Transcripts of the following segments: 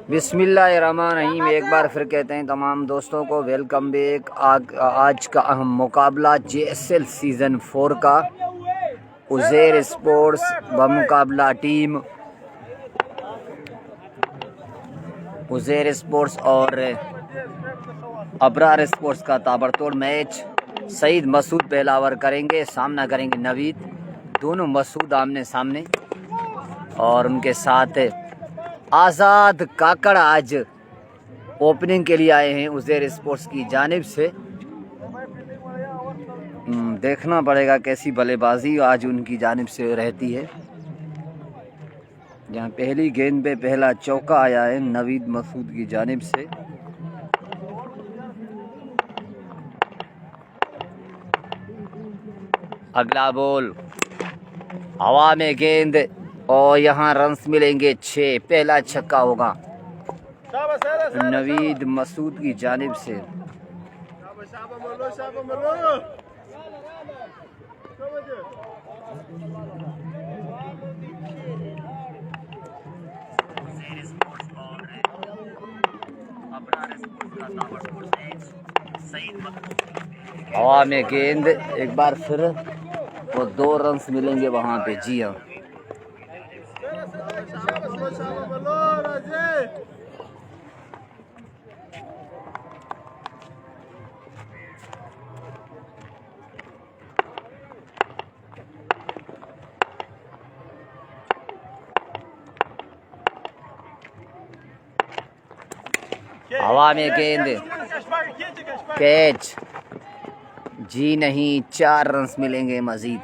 बिस्मिल्लाहिर्रहमानिर्रहीम। एक बार फिर कहते हैं तमाम दोस्तों को वेलकम बैक। आज का अहम मुकाबला JSL सीज़न 4 का उज़ैर स्पोर्ट्स बमुकाबला टीम उज़ैर स्पोर्ट्स और अबरार स्पोर्ट्स का ताबड़तोड़ मैच सईद मसूद पहलावर करेंगे। सामना करेंगे नवीद। दोनों मसूद आमने सामने और उनके साथ आज़ाद काकड़ आज ओपनिंग के लिए आए हैं उज़ैर स्पोर्ट्स की जानिब से। देखना पड़ेगा कैसी बल्लेबाजी आज उनकी जानिब से रहती है। जहां पहली गेंद पे पहला चौका आया है नवीद मसूद की जानिब से। अगला बॉल हवा में गेंद और यहाँ रन्स मिलेंगे 6। पहला छक्का होगा नवीद मसूद की जानिब से। हवा में गेंद एक बार फिर वो 2 रन्स मिलेंगे वहां पे। जी हाँ, हवा में गेंद कैच। जी नहीं, 4 रन्स मिलेंगे मजीद।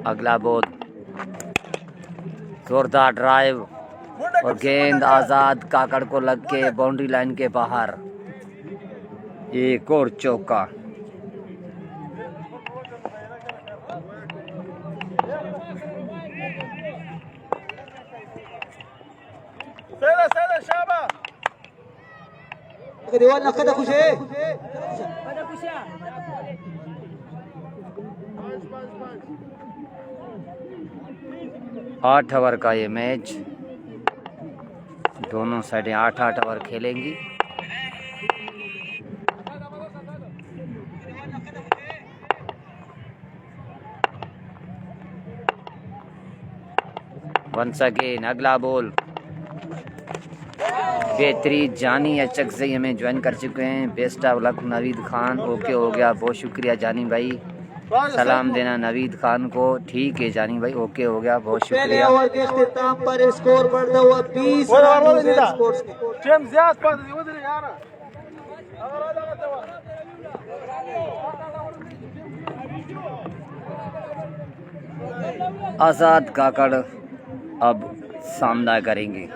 अगला बॉल जोरदार ड्राइव और गेंद आज़ाद काकड़ को लग के बाउंड्री लाइन के बाहर। एक और चौका। आठ ओवर का ये मैच, दोनों साइडें 8-8 ओवर खेलेंगी। वंस अगेन अगला बॉल। बेहतरीन जानी अचक से हमें ज्वाइन कर चुके हैं। Best of luck Naveed Khan. Okay हो गया, बहुत शुक्रिया जानी भाई। सलाम देना नवीद खान को। ठीक है जानी भाई, ओके हो गया, बहुत शुक्रिया। ओवर के इख्तिताम पर स्कोर बढ़ता हुआ 20 आज़ाद काकड़ अब सामना करेंगे।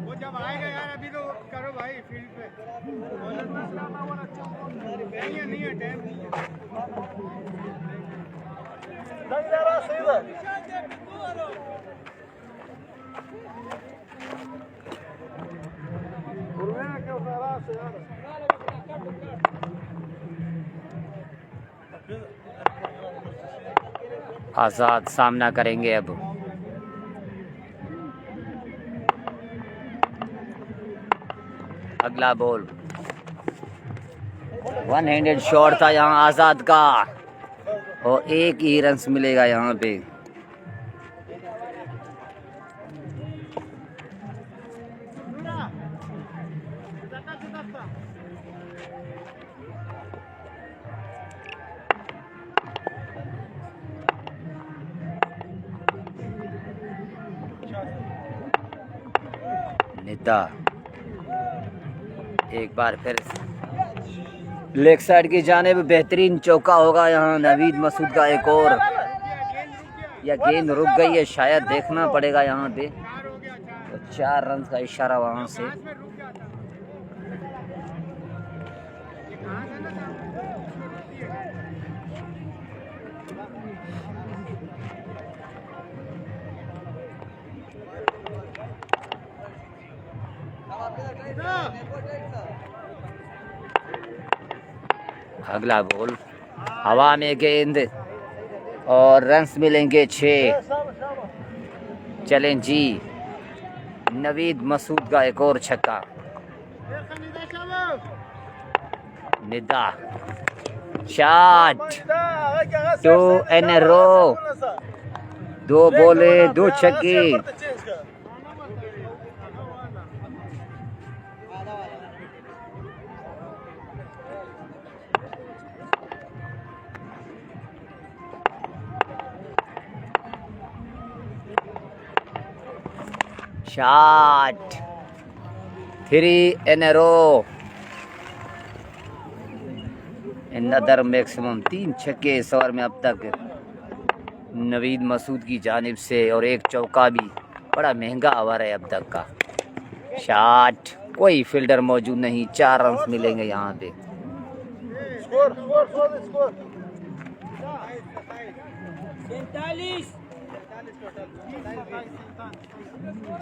वो जब आएगा यार, अभी तो करो भाई फील्ड पे। नहीं है टाइम नहीं आज़ाद सामना करेंगे अब। अगला बॉल 1 हैंडेड शॉट था यहाँ आज़ाद का और 1 ही रन्स मिलेगा यहाँ पे। नेता एक बार फिर लेग साइड की जानिब बेहतरीन चौका होगा यहाँ नवीद मसूद का। एक और या गेंद रुक गई है शायद, देखना पड़ेगा यहाँ पे। तो 4 रन का इशारा वहाँ से। अगला बॉल, हवा में गेंद और रन्स मिलेंगे 6। चलें जी, नवीद मसूद का एक और छक्का। निदा शॉट, 2 इन अ रो, 2 बोले 2 छक्के। शॉट, 3 इन अ रो। नदर मैक्सिमम 3 छक्के इस ओवर में अब तक नवीद मसूद की जानिब से, और 1 चौका भी। बड़ा महंगा ओवर है अब तक का। शॉट, कोई फील्डर मौजूद नहीं, 4 रन मिलेंगे यहाँ पे।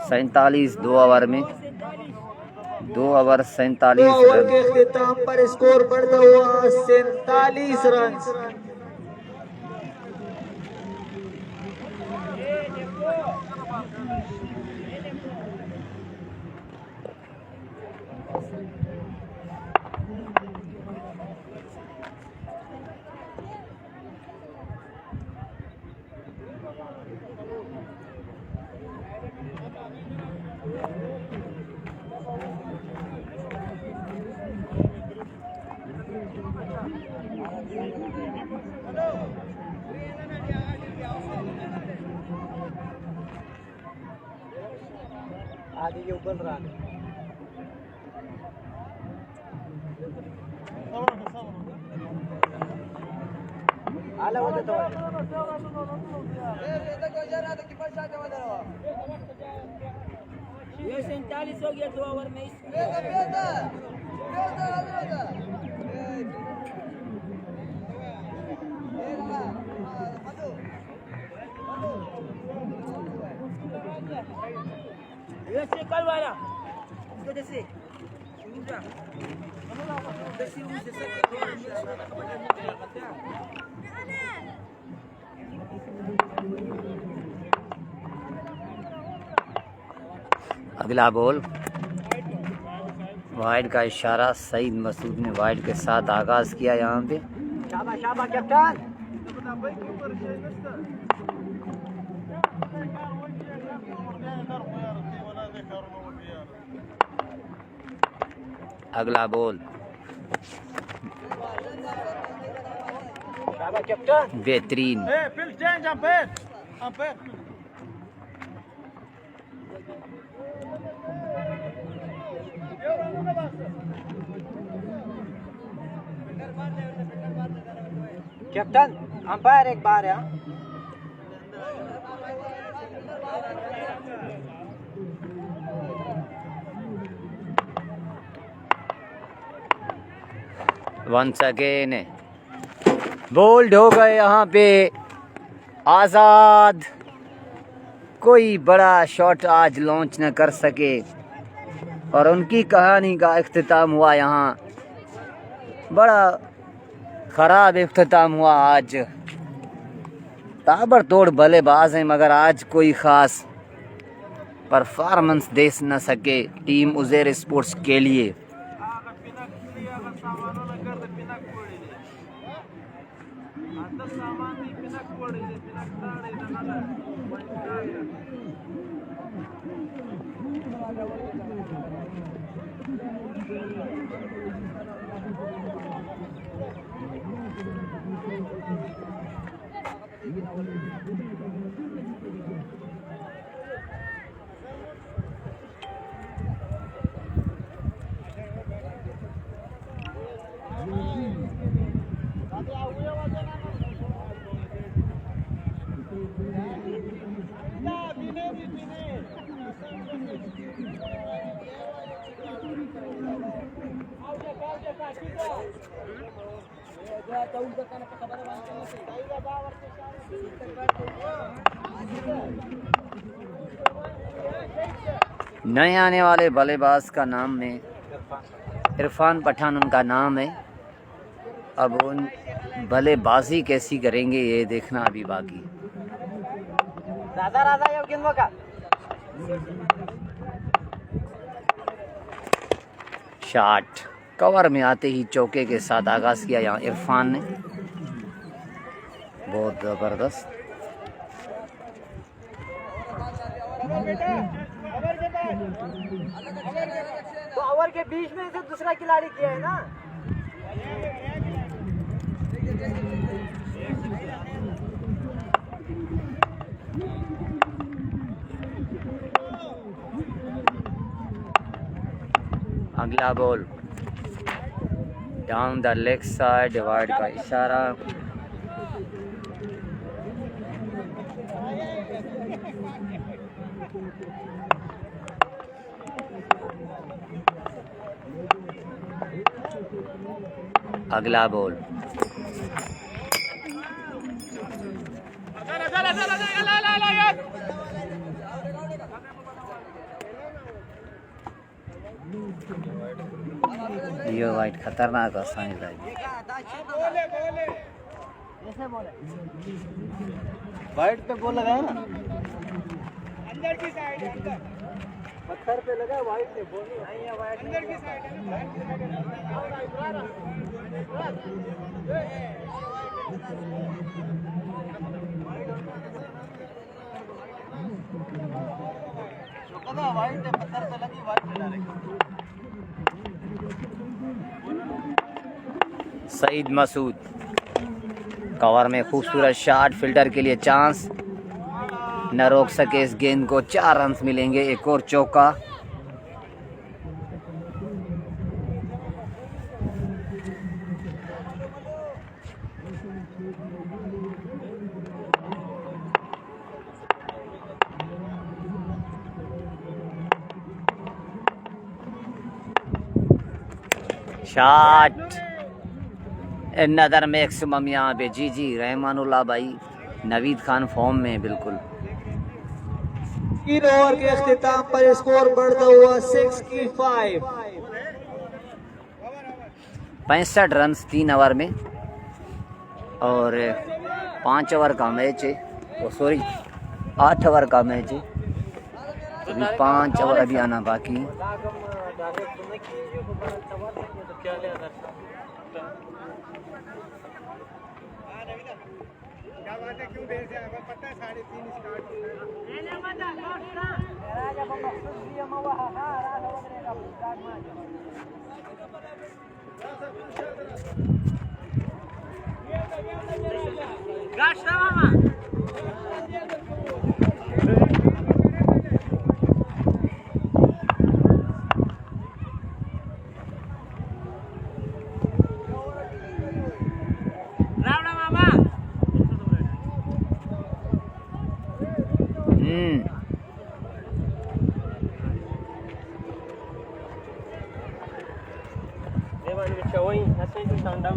47 2 ओवर में, 2 ओवर 47 ओवर रन। के इख्तिताम पर स्कोर बढ़ता हुआ 47 रन। आगे ये उबल रहा है। आला होता तो ये 47 हो गया 2 ओवर में। ये कल वाला इसको जैसे अगला बॉल, वाइड का इशारा। सईद मसूद ने वाइड के साथ आगाज किया यहाँ पे। शाबाश शाबाश कैप्टन। अगला बॉल, शाबाश कैप्टन। बेहतरीन। कैप्टन अंपायर एक बार है। वंस अगेन बोल्ड हो गए यहाँ पे आज़ाद। कोई बड़ा शॉट आज लॉन्च न कर सके और उनकी कहानी का इख्तिताम हुआ यहाँ। बड़ा ख़राब इख्तिताम हुआ आज। ताबड़तोड़ बल्लेबाज हैं मगर आज कोई ख़ास परफॉर्मेंस दे न सके टीम उज़ैर स्पोर्ट्स के लिए। नए आने वाले बल्लेबाज का नाम मैं इरफान पठान उनका नाम है। अब उन बल्लेबाजी कैसी करेंगे ये देखना अभी बाकी। शॉट कवर में आते ही चौके के साथ आगाज किया यहाँ इरफान ने, बहुत जबरदस्त। तो ओवर के बीच में से दूसरा खिलाड़ी किया है ना। अगला ball down the leg side, divide का इशारा। अगला बॉल ये वाइट खतरनाक साइड है। वाइट पे गोल लगाया ना, अंदर की साइड है, अंदर पत्थर पे लगा, वाइट पे गोल नहीं है, वाइट अंदर की साइड है। वाइट है, पत्थर पे लगी, वाइट पे डालेंगे। सईद मसूद कवर में खूबसूरत शॉट, फील्डर के लिए चांस, न रोक सके इस गेंद को। 4 रन मिलेंगे, एक और चौका। शॉट नदर मैक्सिमम यहाँ पे। जी रहमानुल्लाह भाई, नवीद खान फॉर्म में बिल्कुल। 3 ओवर के अख्तिताम पर स्कोर बढ़ता हुआ 65। 65 रन 3 ओवर में, और 5 ओवर का मैच है, वो सॉरी 8 ओवर का मैच है। अभी 5 ओवर अभी आना बाकी है। क्या बात है, क्यों देर से आया? पता है 3:30 स्टार्ट होता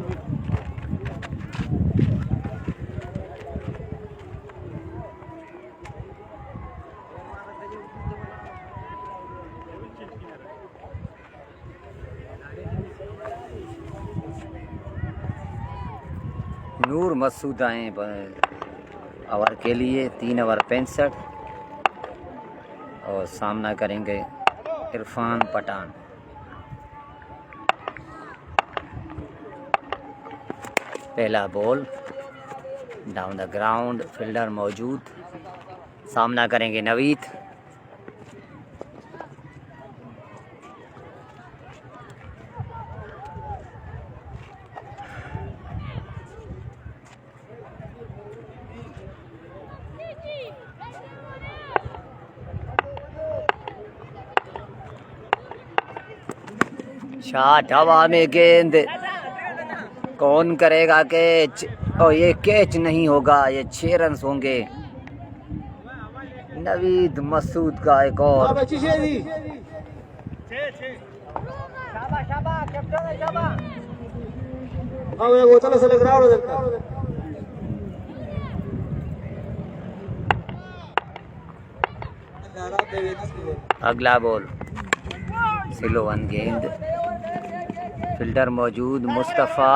नूर मसूद आए ओवर के लिए। 3 ओवर 65, और सामना करेंगे इरफान पठान। पहला ball down the ground, fielder मौजूद, सामना करेंगे नवीद। शॉट हवा में, गेंद कौन करेगा कैच? और ये कैच नहीं होगा, ये 6 रन होंगे। नवीद मसूद का एक और। अगला बॉल स्लो वन गेंद, फील्डर मौजूद मुस्तफ़ा,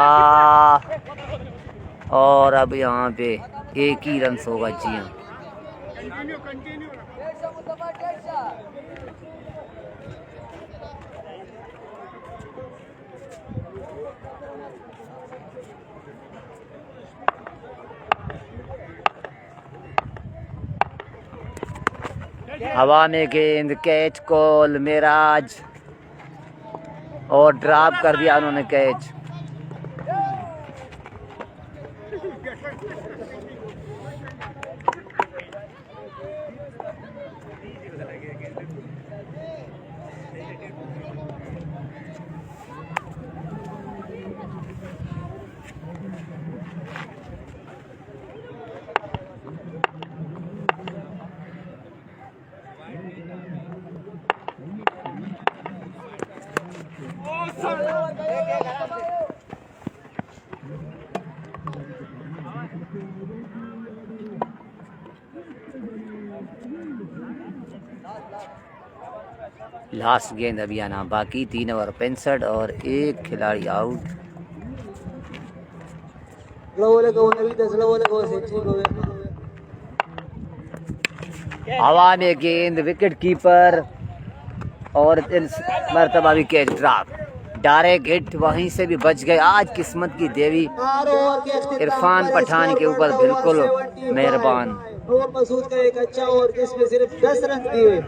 और अब यहाँ पे एक ही रन होगा। जी हाँ, कंटिन्यू कंटिन्यू हवा में गेंद, कैच कॉल मेराज, और ड्रॉप कर दिया उन्होंने कैच। लास्ट गेंद अभी आना बाकी, 3 ओवर 65 और एक खिलाड़ी आउट। हवा में गेंद, विकेट कीपर, और इस मरतबा भी कैच ड्रॉप, डायरेक्ट हिट, वहीं से भी बच गए। आज किस्मत की देवी इरफान पठान के ऊपर बिल्कुल मेहरबान। मसूद का एक अच्छा ओवर जिसमें सिर्फ 10 रन दिए।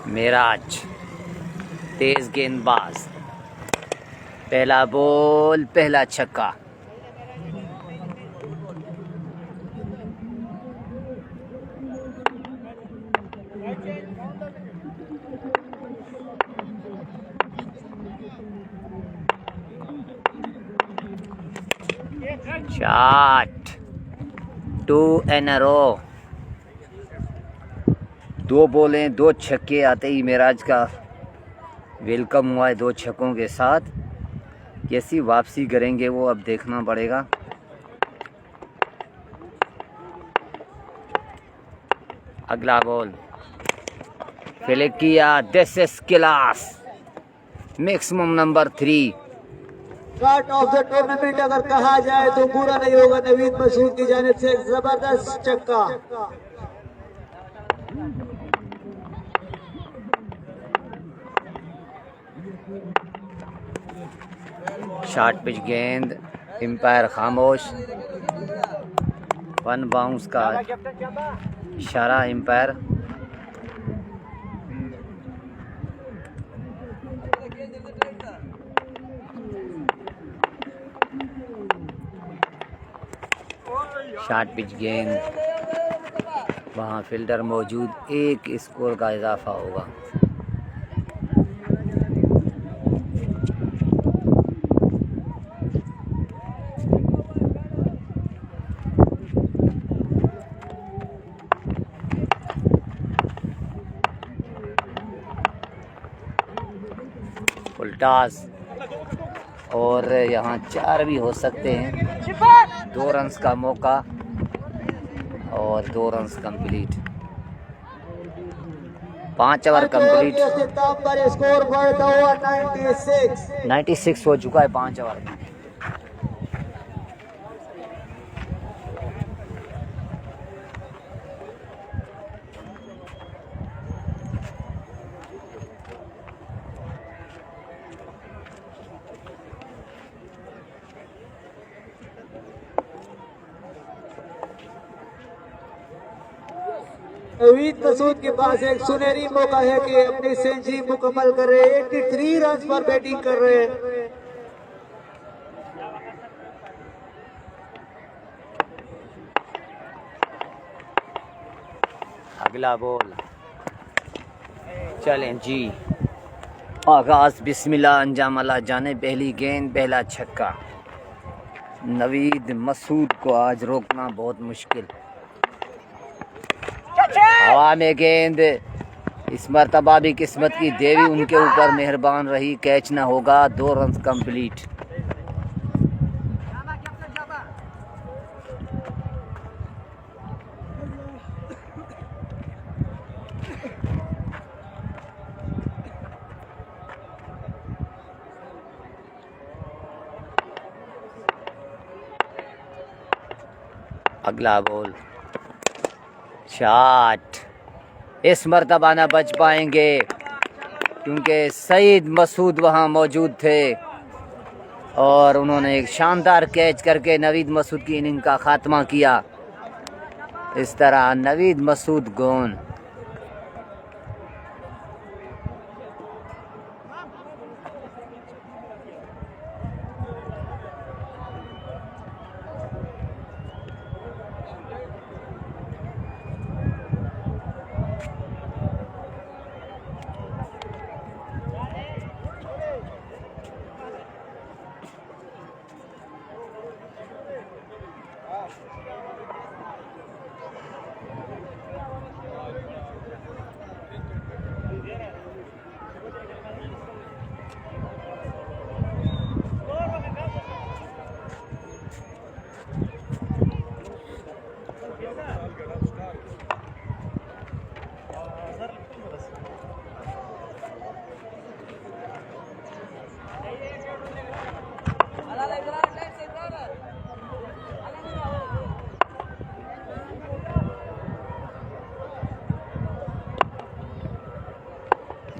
मेराज तेज गेंदबाज, पहला बॉल, पहला छक्का। शॉट, 2 इन अ रो, 2 बॉलें 2 छक्के आते ही मेराज का वेलकम हुआ है 2 छक्कों के साथ। कैसी वापसी करेंगे वो अब देखना पड़ेगा। अगला बॉल फिलिक किया, this is class, maximum number 3। Shot of the tournament अगर कहा जाए तो पूरा नहीं होगा। नवीद मसूद की जानिब से एक जबरदस्त छक्का। शॉर्ट पिच गेंद, एम्पायर खामोश, 1 बाउंस का इशारा एम्पायर। शॉर्ट पिच गेंद, वहाँ फील्डर मौजूद, 1 स्कोर का इजाफा होगा। फुलटास, और यहाँ 4 भी हो सकते हैं। 2 रन्स का मौका और 2 runs complete, 5 over complete. Score बढ़ता हुआ 96 हो चुका है 5 ओवर में। नवीद मसूद के पास एक सुनहरी मौका है कि अपनी सेंचुरी मुकम्मल कर रहे हैं। 83 रन पर बैटिंग कर रहे हैं। अगला बॉल चलें जी, आगाज बिस्मिल्लाह, अंजाम अल्लाह जाने। पहली गेंद, पहला छक्का। नवीद मसूद को आज रोकना बहुत मुश्किल। हवा में गेंद, इस मरतबा भी किस्मत की देवी उनके ऊपर मेहरबान रही, कैच ना होगा। 2 रन कंप्लीट। अगला बॉल, शॉट। इस मरतबा ना बच पाएंगे क्योंकि सईद मसूद वहां मौजूद थे और उन्होंने एक शानदार कैच करके नवीद मसूद की इनिंग का खात्मा किया। इस तरह नवीद मसूद गॉन।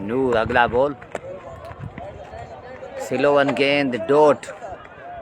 नूर, अगला बॉल, स्लोवन गेंद, डॉट।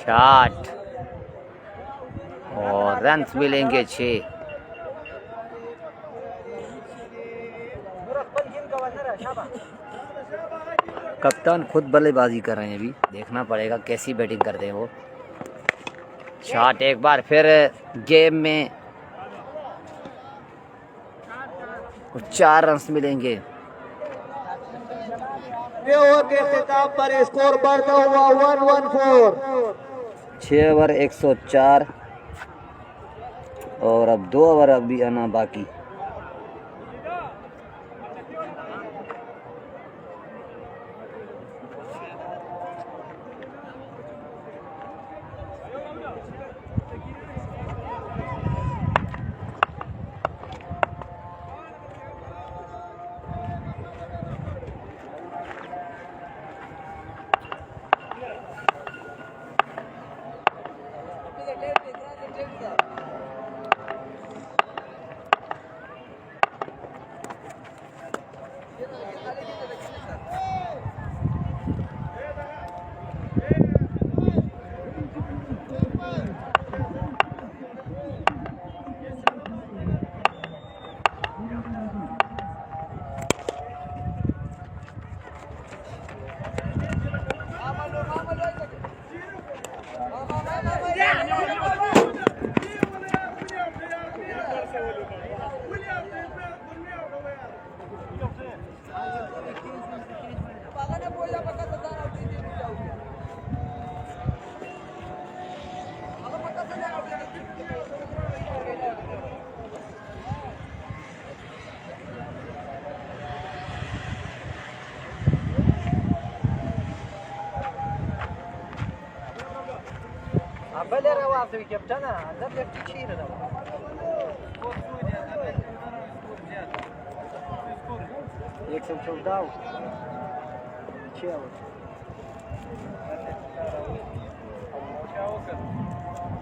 शॉट और रन्स मिलेंगे 6। कप्तान खुद बल्लेबाजी कर रहे हैं, अभी देखना पड़ेगा कैसी बैटिंग करते हैं वो। शॉट एक बार फिर गेम में 4 रन्स मिलेंगे। ओवर के खिताब पर स्कोर बढ़ता हुआ 114। 6 ओवर 104 और अब 2 ओवर अभी आना बाकी। Belera łapy, dziewczyna, zabierz ci ciry. Jak jsem čo dal? Čel.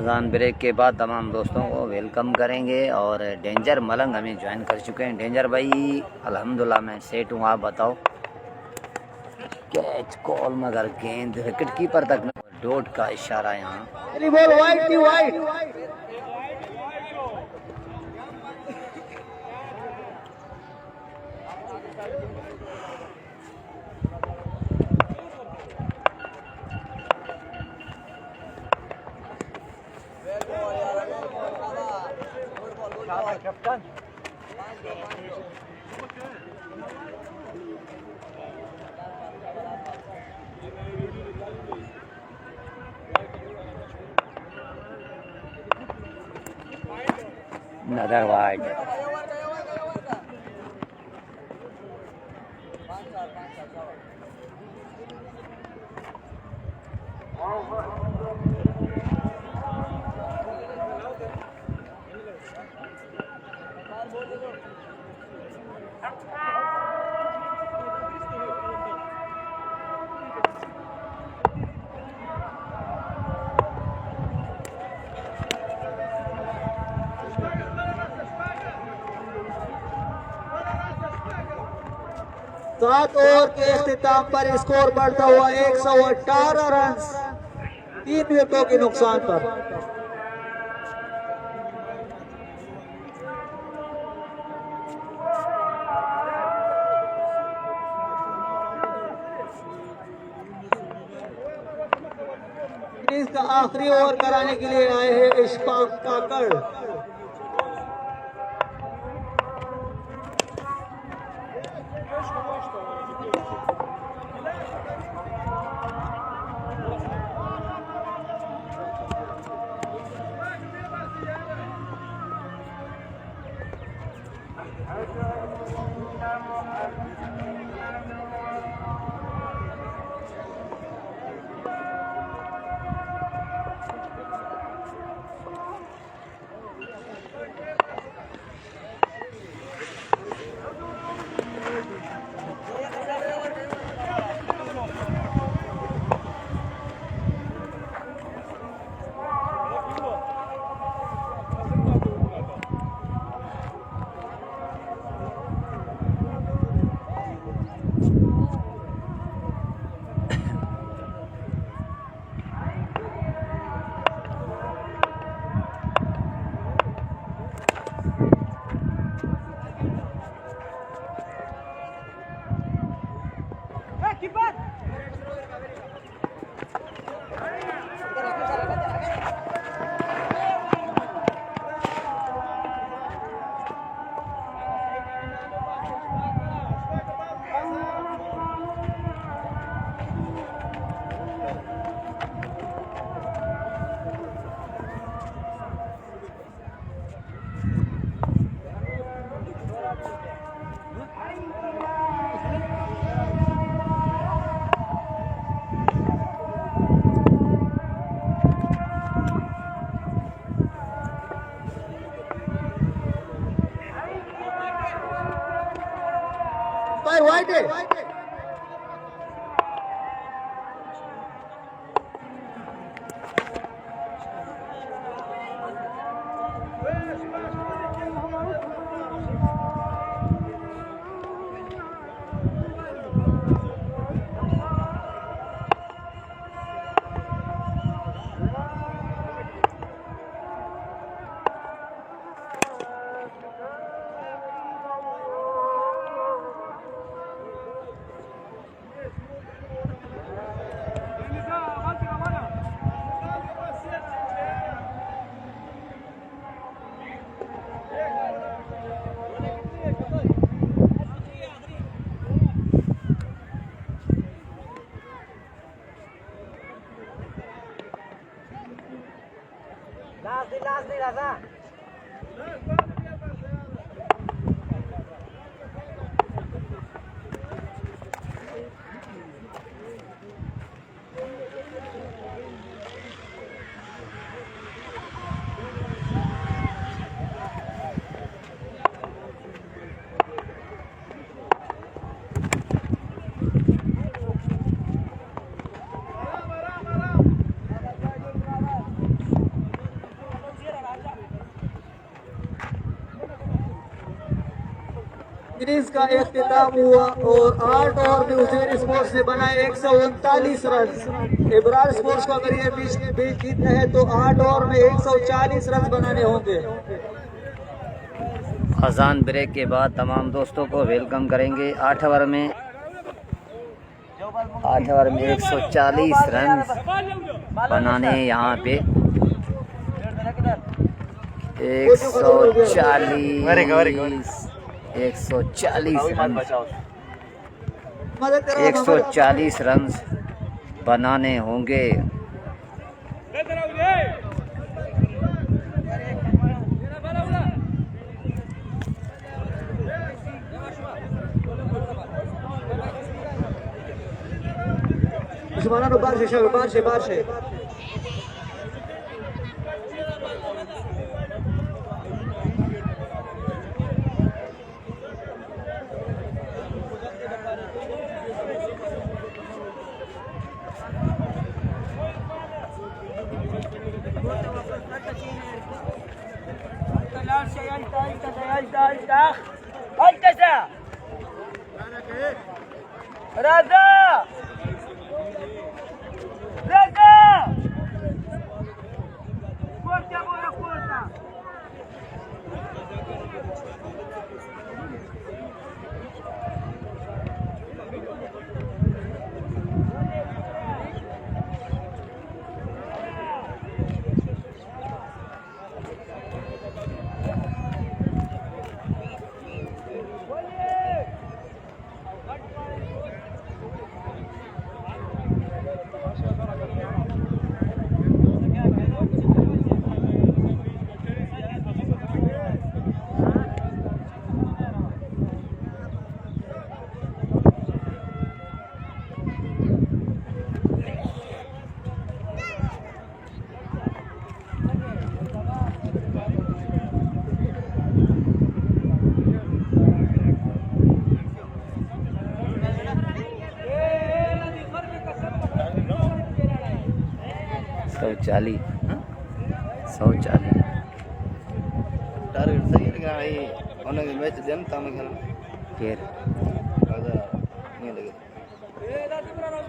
अजान ब्रेक के बाद तमाम दोस्तों को वेलकम करेंगे। और डेंजर मलंग हमें ज्वाइन कर चुके हैं। डेंजर भाई अल्हम्दुलिल्लाह मैं सेट हूँ, आप बताओ। कैच कॉल मगर गेंद विकेट कीपर तक डॉट का इशारा यहाँ। बॉल वाइड थी, वाइड। कैप्टन नदर वाइड। सात ओवर के इख्तिताम पर स्कोर बढ़ता हुआ 118 रन 3 विकेटों के नुकसान पर। इसका आखिरी ओवर कराने के लिए आए हैं इशफाक काकड़। वाइड है। इनिंग्स का इख्तिताम हुआ और 8 ओवर में उज़ैर स्पोर्ट्स ने बनाए 139 रन। इब्रार स्पोर्ट्स को अगर ये मैच जीतना है तो 8 ओवर में 140 रन बनाने होंगे। अजान ब्रेक के बाद तमाम दोस्तों को वेलकम करेंगे। 8 ओवर में 140 रन बनाने यहाँ पे 140 रन बनाने होंगे। उस्माना बार से चाली 140 टारगेट सही है लेकिन ये उन्होंने मैच देन ताम खेला फिर आधा नहीं लगे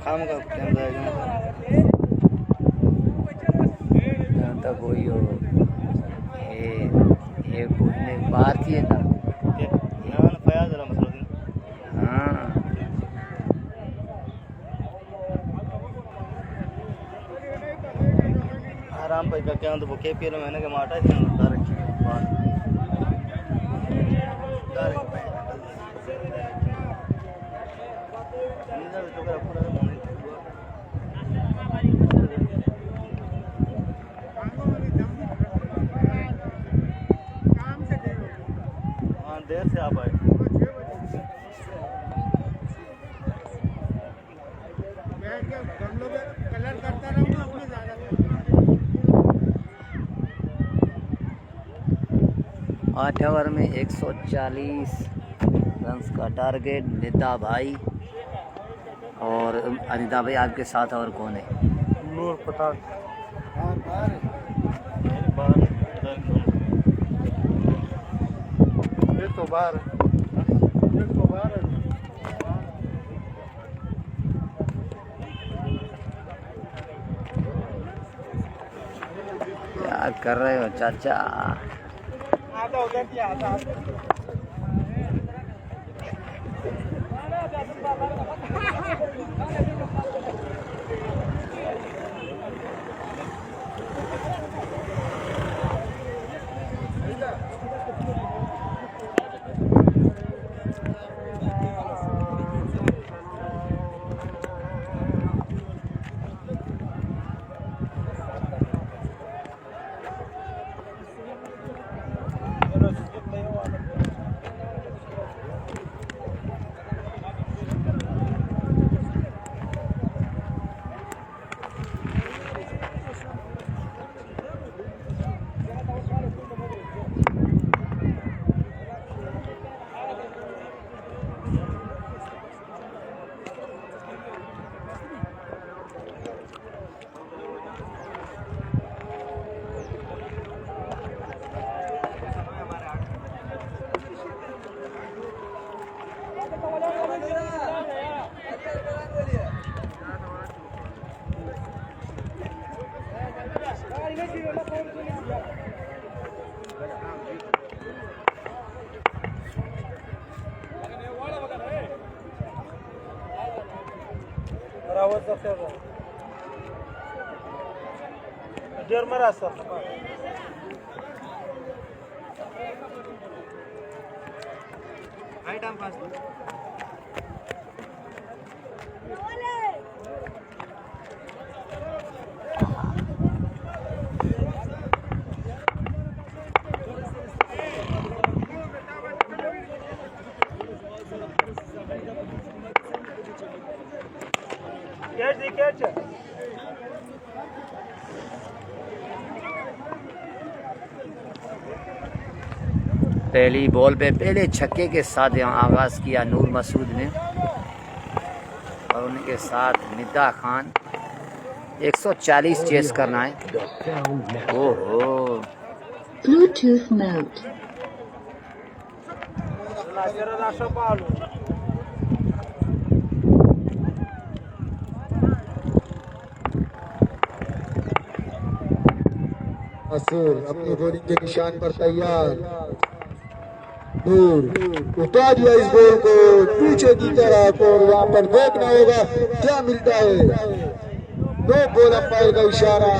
काम का टाइम जाएगा यहाँ तक वही हो ये घूमने बाहर किए था। ना फयाज रहा मतलब हाँ आराम पे क्या तो केपीएल में के माटा है डायरेक्ट देर से आप आए कलर करता रहूँगा उसमें ज़्यादा 8 ओवर में 140 रन का टारगेट। निदा भाई और अनिता भाई आपके साथ और कौन है? नूर पठान बाहर क्या कर रहे हो चाचा? आता उधर क्या आता पहली बॉल पे पहले छक्के के साथ यहाँ आगाज किया नूर मसूद ने और उनके साथ निदा खान 140 चेस करना है। ओहो Bluetooth mode. मसूर अपनी बॉलिंग के निशान पर तैयार। नूर उठा दिया इस बॉल को पीछे की तरफ और वहां पर देखना होगा क्या मिलता है। दो बॉल अंपायर का इशारा।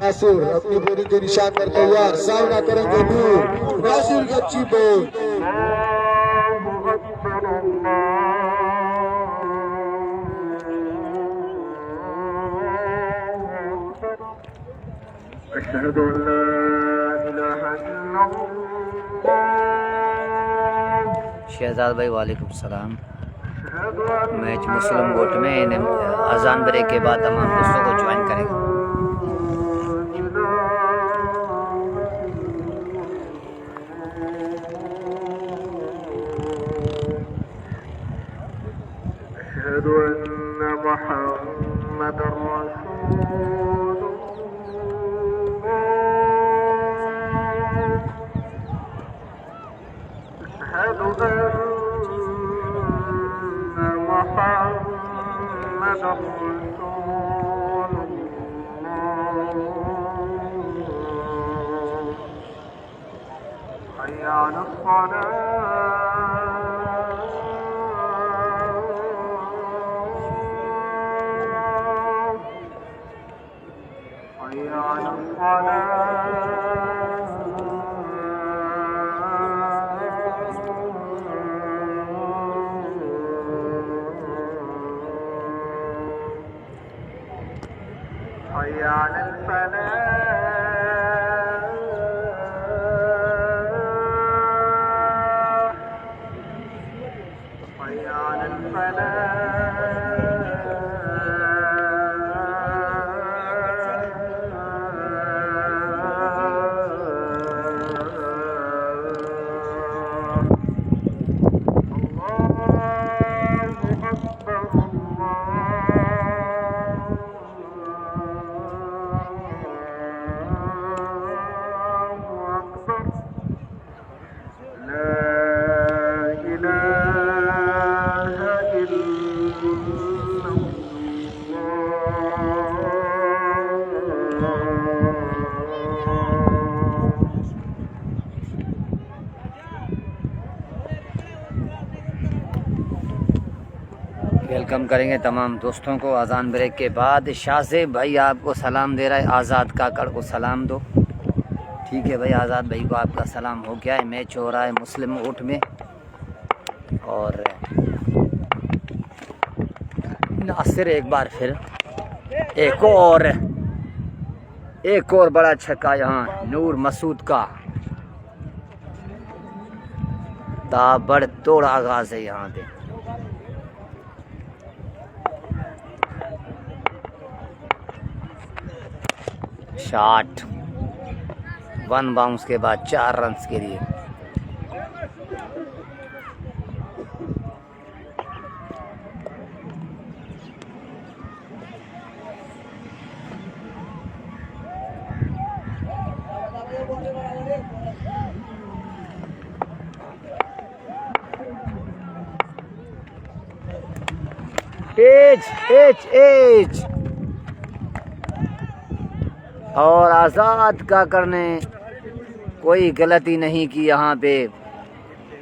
नासिर अपनी बॉलिंग के निशान पर तैयार। सामना करेंगे नूर। नासिर की अच्छी बॉल। शहजाद भाई वालेकुम सलाम। मैच मुस्लिम गोट में अजान ब्रेक के बाद तमाम दोस्तों को ज्वाइन करेगा। वेलकम करेंगे तमाम दोस्तों को अजान ब्रेक के बाद। शाहज़ेब भाई आपको सलाम दे रहा है। आज़ाद काकड़ को सलाम दो। ठीक है भाई, आज़ाद भाई को आपका सलाम हो गया है। मैच हो रहा है मुस्लिम ऊट में और नासिर एक बार फिर एक और बड़ा छक्का यहाँ नूर मसूद का। ताबड़तोड़ आगाज है यहाँ पे। शॉट 1 बाउंस के बाद 4 रन्स के लिए। एच और आज़ाद का करने कोई गलती नहीं की यहाँ पे।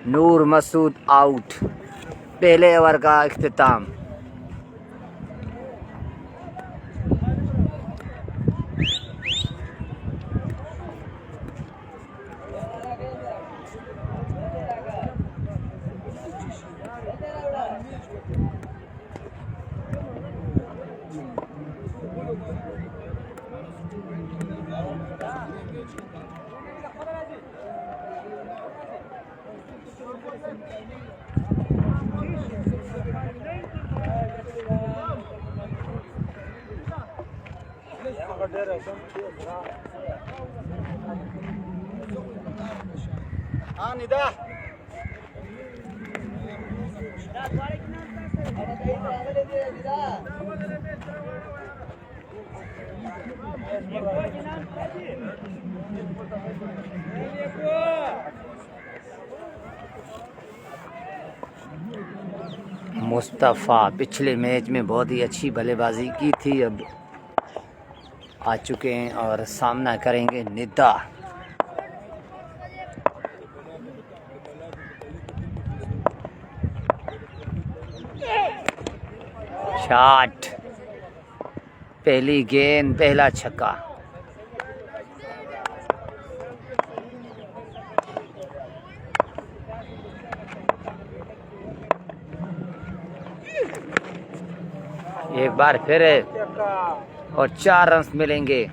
नूर मसूद आउट। पहले ओवर का इख्तिताम। हाँ निदा मुस्तफ़ा पिछले मैच में बहुत ही अच्छी बल्लेबाजी की थी, अब आ चुके हैं और सामना करेंगे निदा। शॉट, पहली गेंद, पहला छक्का। एक बार फिर और 4 रन मिलेंगे।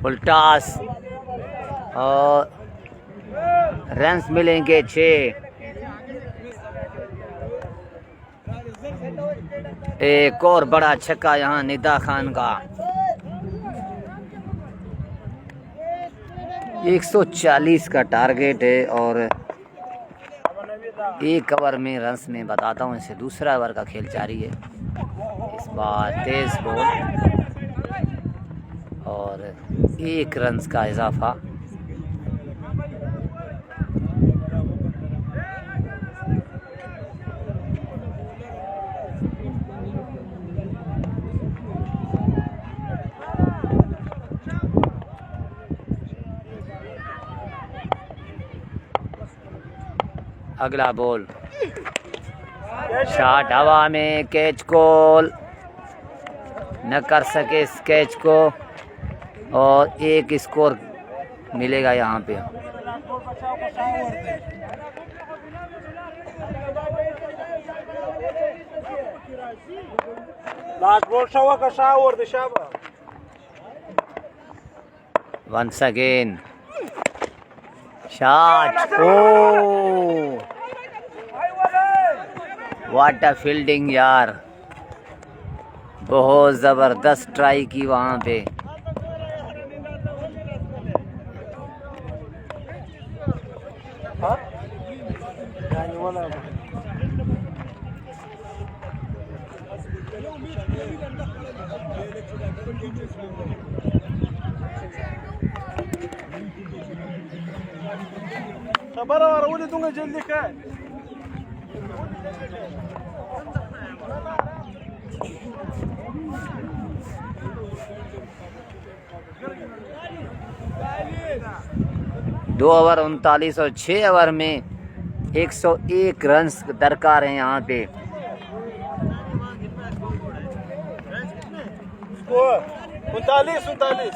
उल्टास और रन्स मिलेंगे 6। एक और बड़ा छक्का यहाँ निदा खान का। 140 का टारगेट है और एक ओवर में रन्स में बताता हूँ इसे। दूसरा ओवर का खेल जारी है। इस बार तेज बॉल और 1 रन्स का इजाफा। अगला बॉल, शॉट हवा में, कैच कॉल न कर सके इस कैच को और 1 स्कोर मिलेगा यहाँ पे। Once again shot. Oh what a fielding यार, बहुत जबरदस्त ट्राई की वहां पे। खबर और वो दूंगा जल्दी का। दो ओवर 39 और 6 ओवर में 101 रन दरकार है यहाँ पे। 39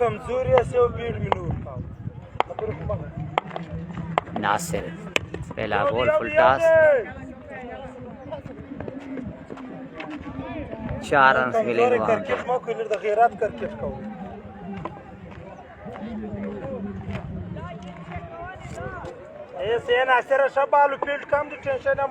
कमजोरी से वो बीड़ मिनू नासिर पहला बॉल फुल टॉस, 4 रन मिलेंगे वहाँ पे। ऐसे नासिर शबाल फील्ड कम दी टेंशन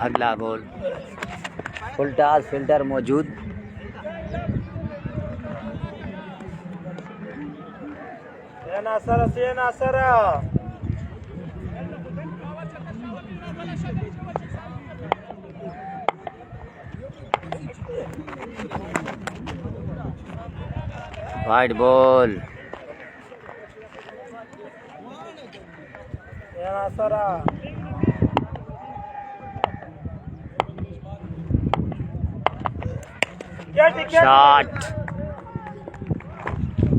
अगला बॉल, फुल टॉस, फिल्टर मौजूद। वाइड बॉल, शॉट,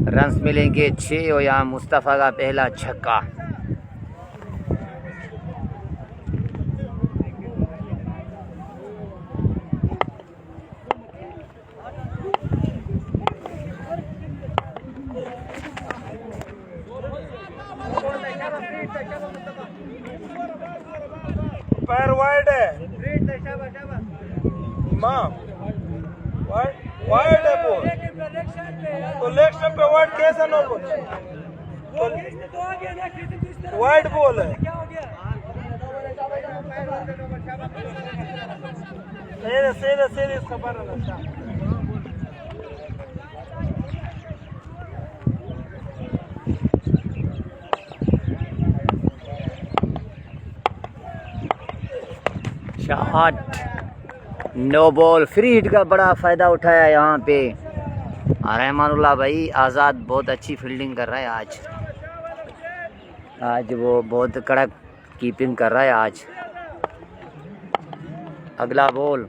रन्स मिलेंगे 6 और यहाँ मुस्तफ़ा का पहला छक्का। पैर वाइड है, इमाम वाइड है बॉल, तो लेग स्टंप पे वाइड कैसा नो बॉल, वाइड बॉल है। सीधे इसका पर shot, no ball. Free hit का बड़ा फ़ायदा उठाया यहाँ पे रहमानुल्लाह भाई। आज़ाद बहुत अच्छी फील्डिंग कर रहा है आज वो बहुत कड़क कीपिंग कर रहा है आज। अगला ball,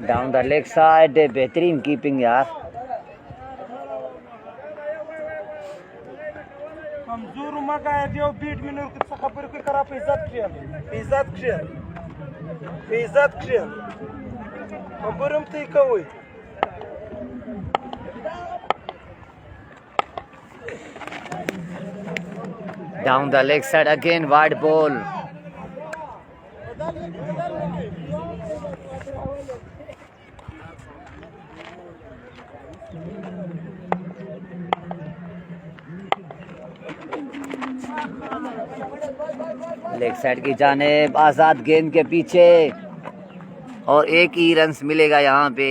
down the leg side, बेहतरीन कीपिंग यार। कमजोर मगा है जो बीट में नूर कुछ खबर को करा इज्जत क्रियन खबरम ती कोई down the leg side again, wide ball. Leg side की जानिब, आज़ाद गेंद के पीछे और एक ही रन्स मिलेगा यहाँ पे।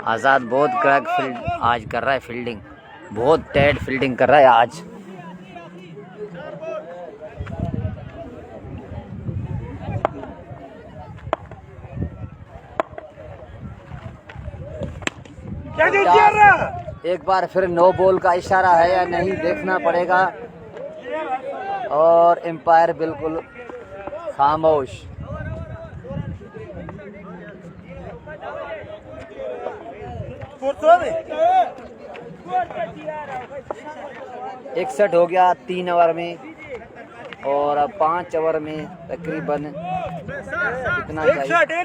आज़ाद बहुत कड़क फील्ड आज कर रहा है, फील्डिंग बहुत टाइट फील्डिंग कर रहा है आज। एक बार फिर नो बॉल का इशारा है या नहीं देखना पड़ेगा, और एम्पायर बिल्कुल खामोश। एक सेट हो गया 3 ओवर में, और अब 5 ओवर में तकरीबन इतना चाहिए।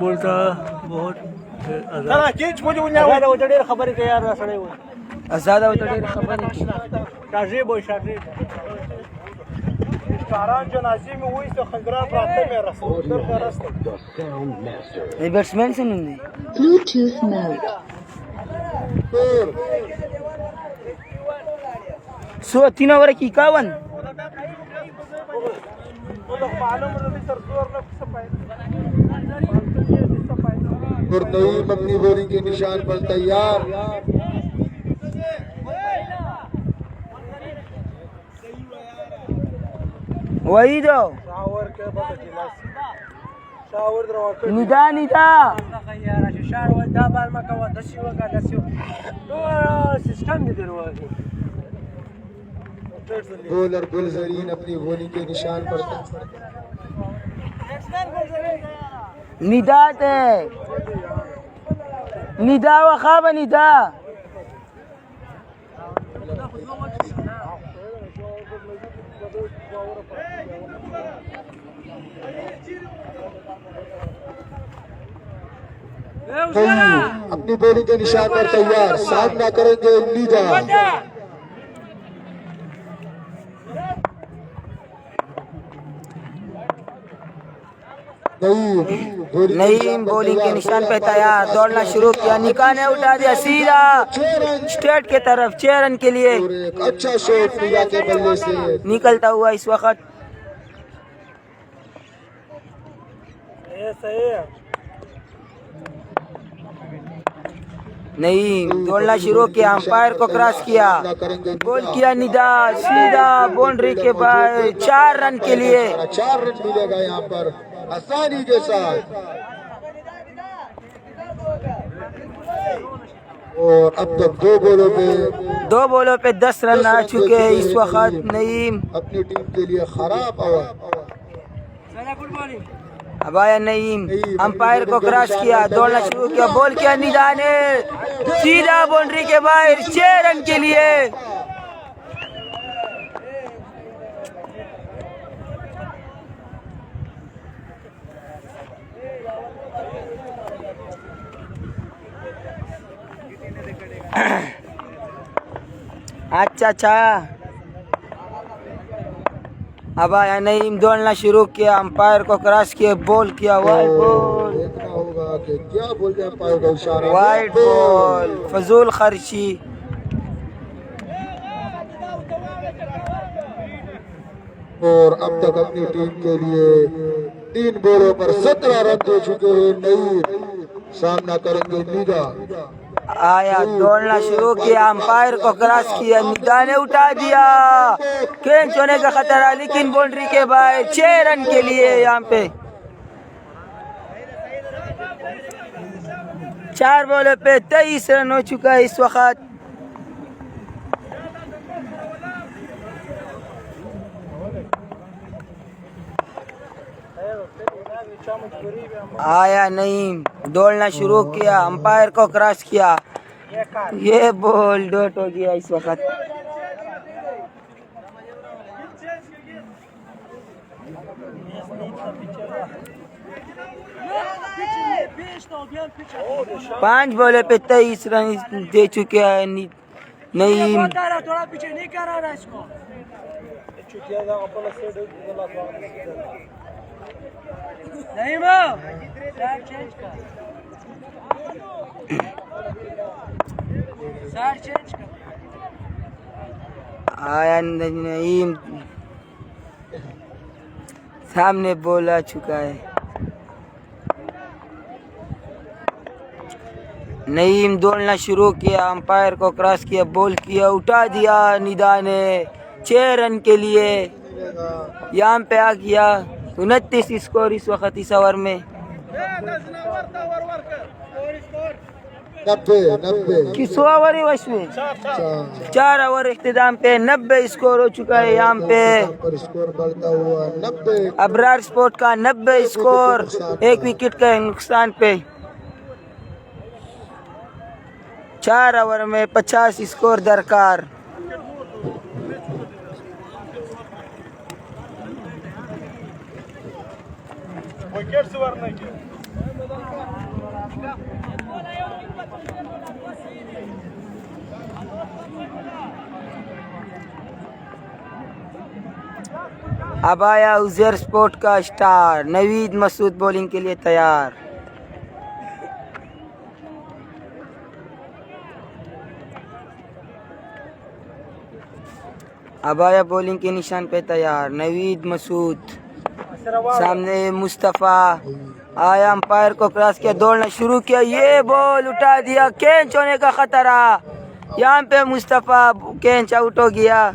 बोलता बहुत खबर के यार ज्यादा खबर बैट्समैन से नहीं Bluetooth mode. सो 3 ओवर की 51 और नईम अपनी बॉलिंग के निशान पर तैयार। वही दो निदा बॉलर गुलजरीन अपनी बॉलिंग के निशान पर निदा निदा वखाब निदा अपनी बॉलिंग के निशान पर तैयार, सामना करेंगे नीदा। नईम बॉलिंग के निशान पे तैयार, दौड़ना शुरू किया, निका ने उठा दिया सीधा स्ट्रेट के तरफ 6 रन के लिए। एक अच्छा शॉट नीदा के बल्ले से निकलता हुआ इस वक्त नईम दौड़ना शुरू किया, अंपायर को क्रॉस किया, गोल किया निदा, सीधा बाउंड्री के बाद 4 रन के लिए। 4 रन मिलेगा यहाँ पर आसानी के साथ। और अब तक 2 बॉलों पे 10 रन आ चुके हैं इस वक्त। नईम अपनी टीम के लिए खराब ओवर। अब आया नईम, अंपायर को क्रॉस किया, दौड़ना शुरू किया, बॉल किया निदा ने, सीधा बाउंड्री के बाहर 6 रन के लिए। अच्छा अब आया नईम, दौड़ना शुरू किया, अंपायर को क्रॉस किया, बॉल किया, वाइड बॉल। देखना होगा कि क्या बोलते हैं अंपायर का इशारा। वाइड बॉल, फजूल खर्ची। और अब तक अपनी टीम के लिए 3 बॉलों पर 17 रन दे चुके हैं नईम। सामना करेंगे नीदा। आया, दौड़ना शुरू किया, अंपायर को क्रॉस किया, निदा ने उठा दिया, कैच होने का खतरा, लेकिन बाउंड्री के बाहर 6 रन के लिए। यहाँ पे 4 बॉलों पे 23 रन हो चुका है इस वक्त। आया नईम, दौड़ना शुरू किया, अंपायर को क्रॉस किया, ये बॉल डॉट हो गया इस वक्त। पांच बॉलों पे 23 रन दे चुके हैं नईम। थोड़ा पीछे नहीं कर रहा इसको। नहीं साइड चेंज कर, साइड चेंज कर। आया नईम, सामने बॉल आ चुका है। नईम दौड़ना शुरू किया, अंपायर को क्रॉस किया, बॉल किया, उठा दिया निदा ने, 6 रन के लिए। यहाँ पे आ गया 29 स्कोर इस वक्त इस ओवर में। 90 किस ओवर है इसमें? 4 ओवर इख्तिताम पे 90 स्कोर हो चुका है यहाँ पे। पर स्कोर बढ़ता हुआ 90। अबरार स्पोर्ट का 90 स्कोर, 1 विकेट के नुकसान पे। 4 ओवर में 50 स्कोर दरकार। विकेट सुवर्ण की अब आया उजैर स्पोर्ट का स्टार नवीद मसूद बॉलिंग के लिए तैयार। अब आया बॉलिंग के निशान पे तैयार नवीद मसूद, सामने मुस्तफ़ा। आया अंपायर को क्रॉस किया, दौड़ना शुरू किया, ये बॉल उठा दिया, कैच होने का खतरा। यहाँ पे मुस्तफ़ा कैच आउट हो गया।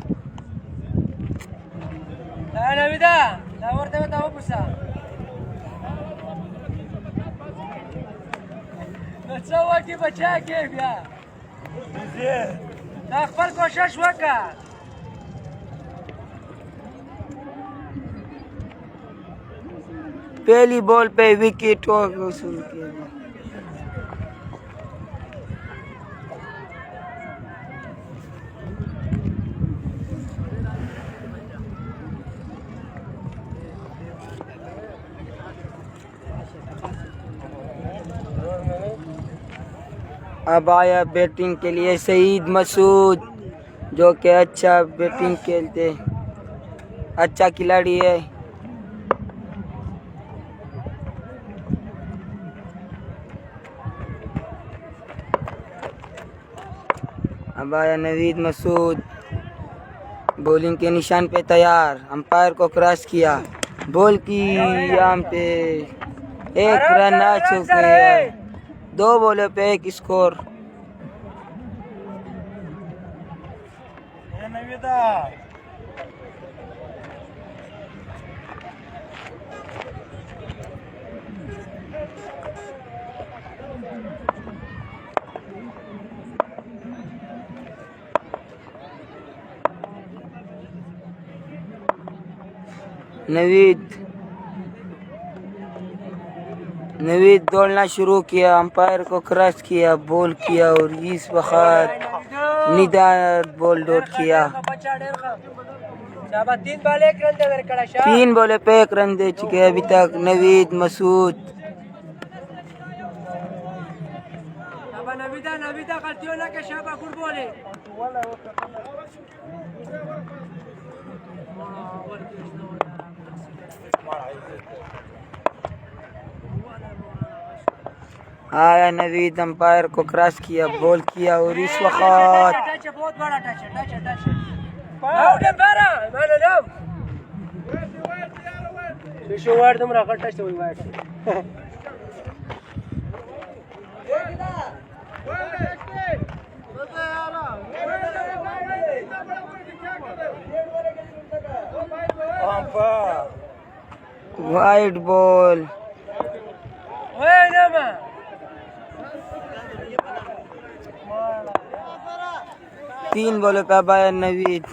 बचा के कोशिश वका पहली बॉल पे विकेट हो शुरू किया। अब आया बैटिंग के लिए सईद मसूद, जो कि अच्छा बैटिंग खेलते, अच्छा खिलाड़ी है। अब आया नवीद मसूद, बॉलिंग के निशान पे तैयार, अंपायर को क्रॉस किया, बॉल की यहाँ पे 1 रन आ चुके हैं। 2 बॉलों पे 1 स्कोर। नवीद दौड़ना शुरू किया, अंपायर को क्रॉस किया, बॉल किया और इस वक्त निदान बॉल डॉट किया। 3 बॉले पे 1 रन दे चुके हैं अभी तक नवीद मसूद। आया नवीद, अंपायर को क्रॉस किया, बॉल किया और इस वक्त बहुत बड़ा टच है। Wide ball. 3 बॉलों पे आया नवीद।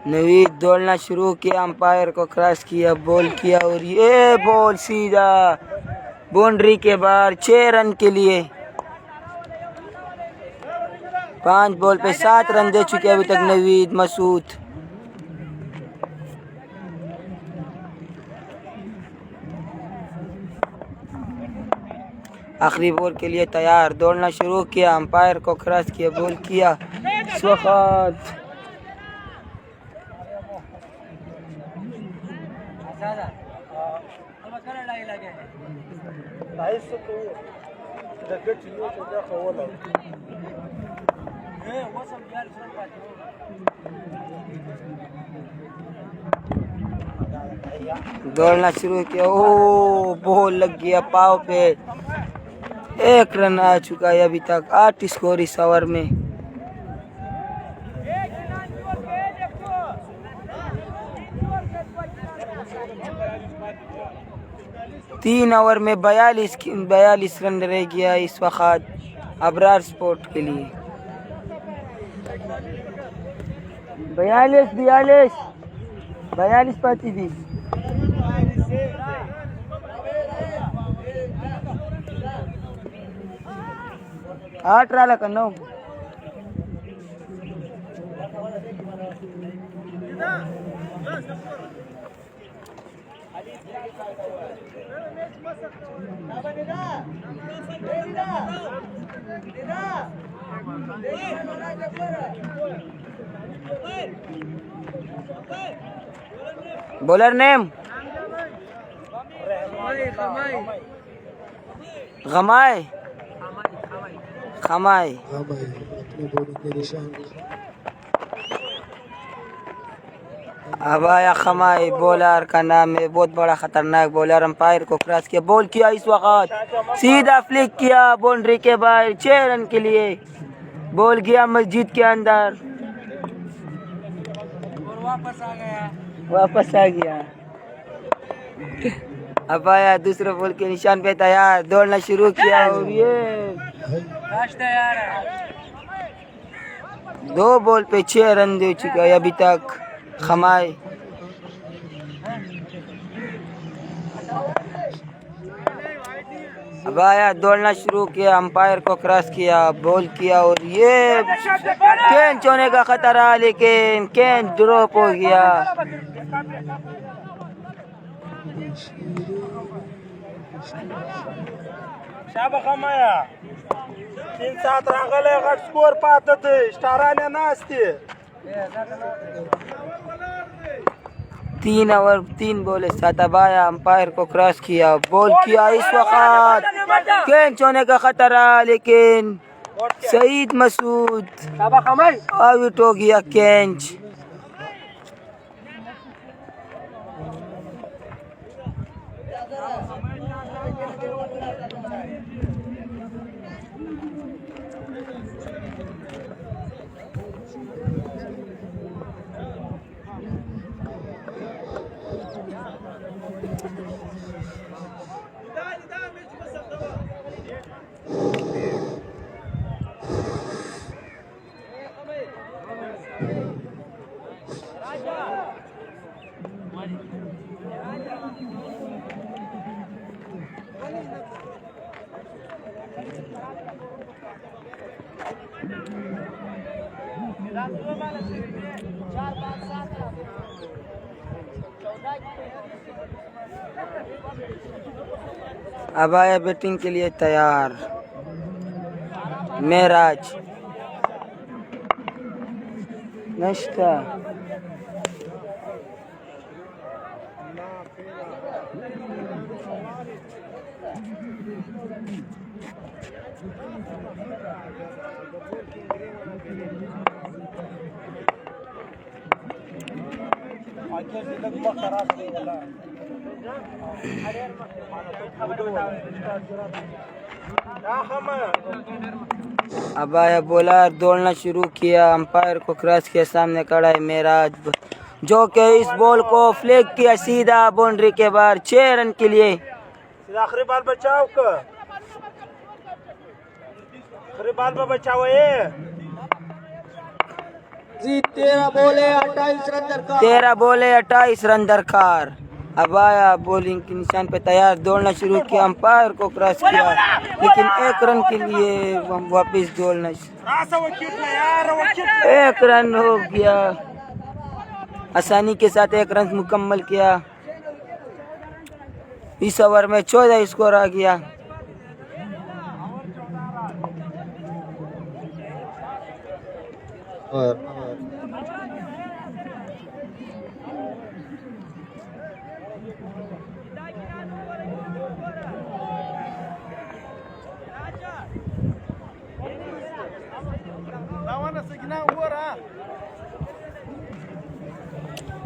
नवीद दौड़ना शुरू किया, अंपायर को क्रॉस किया, बॉल किया और ये बॉल सीधा बाउंड्री के बाहर 6 रन के लिए। 5 बॉल पे 7 रन दे चुके अभी तक नवीद मसूद। आखिरी बॉल के लिए तैयार, दौड़ना शुरू किया, अंपायर को क्रॉस किया, बॉल किया। इस वक्त दौड़ना शुरू किया, ओ बॉल लग गया पाव पे। 1 रन आ चुका है अभी तक। 8 स्कोर इस ओवर में। तीन ओवर में 42 रन रह गया इस वक्त अबरार स्पोर्ट के लिए। 42 पाती थी। आठ राला करना बॉलर नेम गमाए खमाए। अब आया खमाए, बॉलर का नाम है, बहुत बड़ा खतरनाक बॉलर। अंपायर को क्रॉस किया, बॉल किया, इस वक्त सीधा फ्लिक किया बाउंड्री के बाहर 6 रन के लिए। बॉल गया मस्जिद के अंदर और वापस आ गया। अब आया दूसरे बॉल के निशान पे तैयार, दौड़ना शुरू किया और ये 2 बॉल पे 6 रन दे चुका है अभी तक खमाए। अब आया, दौड़ना शुरू किया, अंपायर को क्रॉस किया, बॉल किया और ये कैच होने का खतरा, लेकिन कैच ड्रॉप हो गया। शाबाखामाया 3-7 रांगाला गट स्कोर पाहतात स्टाराने नसते 3 ओवर 3 बॉल 7 अबाया अंपायर को क्रॉस किया, बॉल किया इस वक्त कैच होने का खतरा, लेकिन सईद मसूद आउट हो गया कैच। अबाया बैटिंग के लिए तैयार, मेराज नश्ता अबाया बॉलर दौड़ना शुरू किया, अंपायर को क्रॉस किया, सामने खड़ा है मेराज जो कि इस बॉल को फ्लैग किया सीधा बाउंड्री के बाहर 6 रन के लिए। आखिरी बाल बचाओ का आखिरी बाल पर बचाओ जी 13 बॉल है 28 रन दरकार। 13 बॉल है 28 रन दरकार। अबाया बॉलिंग के निशान पे तैयार, दौड़ना शुरू किया, अंपायर को क्रॉस किया, लेकिन 1 रन के लिए वापस दौड़ना, 1 रन हो गया, आसानी के साथ 1 रन मुकम्मल किया। इस ओवर में 14 स्कोर आ गया।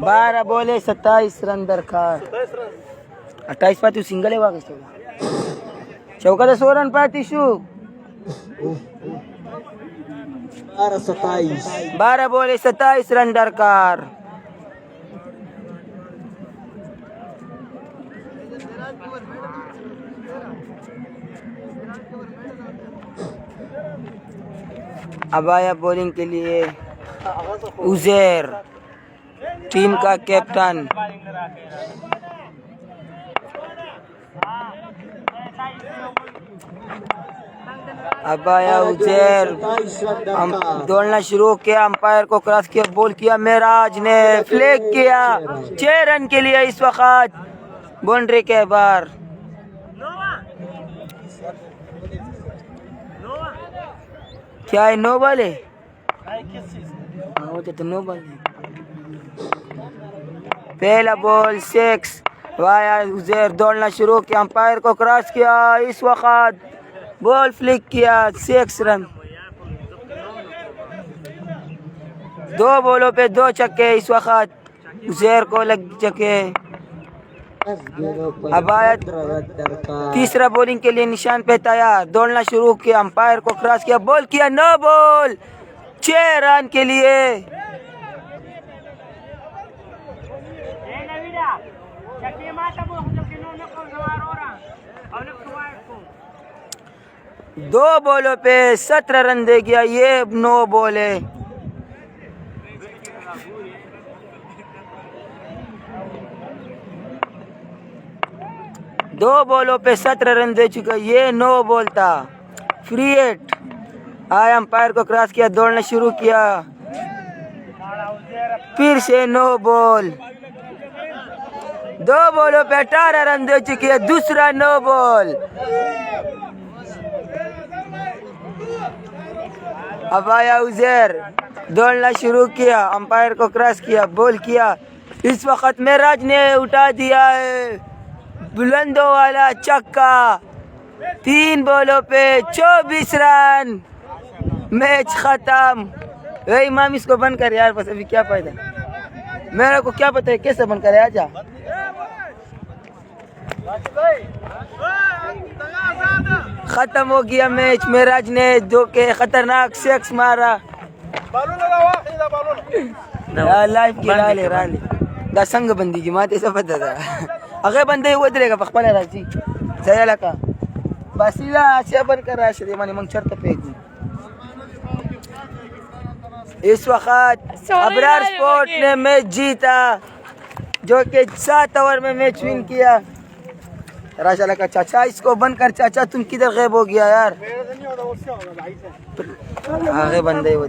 बारह बोले 27 रन दरकार। 28 पाती सिंगल है वाकई चौका 16 रन पाती शू 12 बोले 27 रन दरकार। अबाया बॉलिंग के लिए उजैर टीम का कैप्टन। अबाया उजैर दौड़ना शुरू किया, अंपायर को क्रॉस किया, बॉल किया, मेराज ने फ्लैग किया 6 रन के लिए इस वक्त बाउंड्री के बाहर। क्या है नो बॉल है? वो तो नो बॉल है। पहला बॉल 6 वाया उजैर दौड़ना शुरू किया, अंपायर को क्रॉस किया, इस वक्त बॉल फ्लिक किया 6 रन। 2 बॉलों पे 2 छक्के इस वक्त उजैर को लग चुके। अबाया तीसरा बॉलिंग के लिए निशान पे तैयार, दौड़ना शुरू किया, अंपायर को क्रॉस किया, बॉल किया, नो बॉल 6 रन के लिए। दो बॉलों पे 17 रन दे गया, ये नो बॉल है। दो बॉलों पे 17 रन दे चुका, ये नो बॉल था। फ्री हिट आया, अंपायर को क्रॉस किया, दौड़ना शुरू किया, फिर से नो बॉल। 2 बॉलों पे 18 रन दे चुकी है, दूसरा नो बॉल। अब आया उजैर, दौड़ना शुरू किया, अंपायर को क्रॉस किया, बॉल किया। इस वक्त मेराज ने उठा दिया है बुलंदों वाला चक्का। 3 बॉलों पे 24 रन, मैच खत्म। ए इमाम इसको बंद कर यार, बस अभी क्या फायदा, मेरे को क्या पता है कैसे बंद करे। आजा खत्म हो गया मैच। मेराज ने 2 के खतरनाक सेक्स मारा। लाइफ की राले दा संग बंदी की माते सब पता था। अगे बंदे हुए दरेगा पखपला राजी जयाला का बसीला से बन कर राशि माने मंग शर्त पे। इस वक्त अबरार स्पोर्ट ने मैच जीता, जो कि 7 ओवर में मैच विन किया। राशाला का चाचा इसको बंद कर, चाचा तुम किधर गायब हो गया यार। आगे बंदे वो